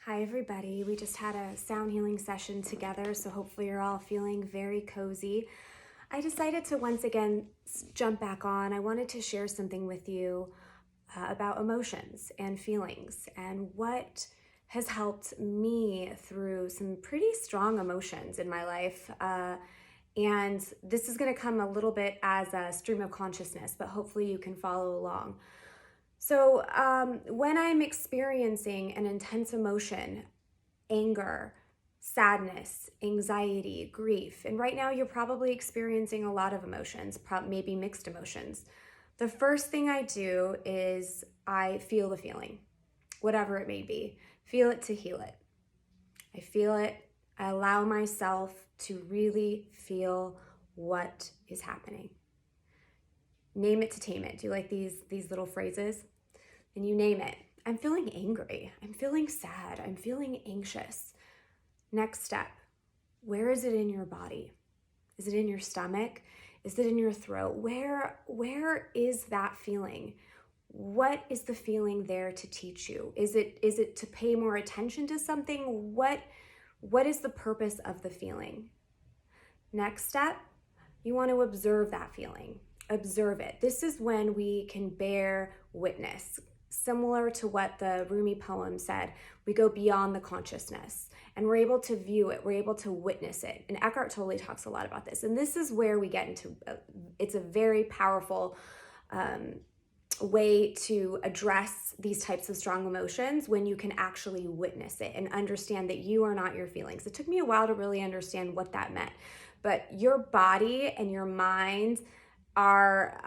Hi everybody, we just had a sound healing session together, so hopefully you're all feeling very cozy. I decided to once again jump back on. I wanted to share something with you about emotions and feelings and what has helped me through some pretty strong emotions in my life. And this is going to come a little bit as a stream of consciousness, but hopefully you can follow along. So, when I'm experiencing an intense emotion, anger, sadness, anxiety, grief, and right now you're probably experiencing a lot of emotions, maybe mixed emotions. The first thing I do is I feel the feeling, whatever it may be. Feel it to heal it. I feel it. I allow myself to really feel what is happening. Name it to tame it. Do you like these little phrases? And you name it. I'm feeling angry. I'm feeling sad. I'm feeling anxious. Next step. Where is it in your body? Is it in your stomach? Is it in your throat? Where is that feeling? What is the feeling there to teach you? Is it to pay more attention to something? What is the purpose of the feeling? Next step, you want to observe that feeling. Observe it. This is when we can bear witness. Similar to what the Rumi poem said, we go beyond the consciousness and we're able to view it, we're able to witness it. And Eckhart Tolle talks a lot about this. And this is where we get into, it's a very powerful way to address these types of strong emotions when you can actually witness it and understand that you are not your feelings. It took me a while to really understand what that meant, but your body and your mind are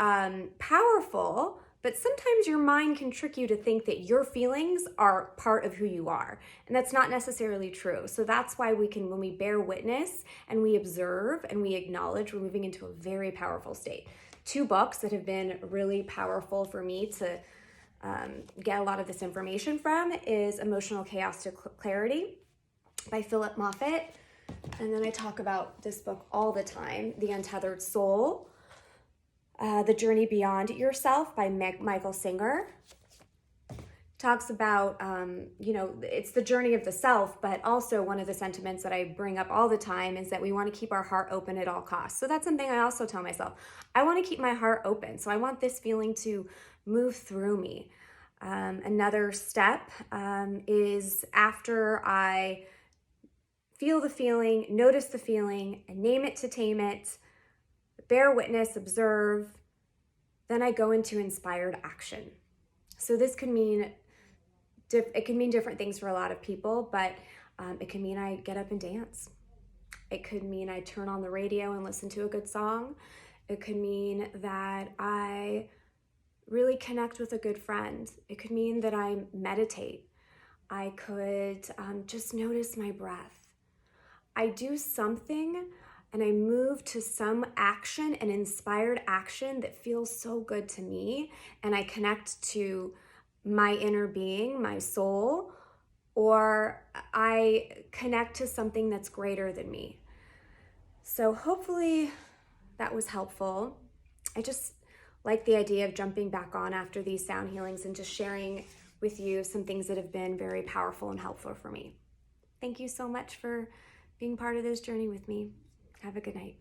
powerful, but sometimes your mind can trick you to think that your feelings are part of who you are. And that's not necessarily true. So that's why we can, when we bear witness and we observe and we acknowledge, we're moving into a very powerful state. Two books that have been really powerful for me to get a lot of this information from is Emotional Chaos to Clarity by Philip Moffitt. And then I talk about this book all the time, The Untethered Soul. The Journey Beyond Yourself by Michael Singer. Talks about, it's the journey of the self, but also one of the sentiments that I bring up all the time is that we want to keep our heart open at all costs. So that's something I also tell myself. I want to keep my heart open. So I want this feeling to move through me. Another step is after I feel the feeling, notice the feeling, and name it to tame it, bear witness, observe, then I go into inspired action. So this can mean, it can mean different things for a lot of people, but it can mean I get up and dance. It could mean I turn on the radio and listen to a good song. It could mean that I really connect with a good friend. It could mean that I meditate. I could just notice my breath. I do something and I move to some action, an inspired action that feels so good to me, and I connect to my inner being, my soul, or I connect to something that's greater than me. So hopefully that was helpful. I just like the idea of jumping back on after these sound healings and just sharing with you some things that have been very powerful and helpful for me. Thank you so much for being part of this journey with me. Have a good night.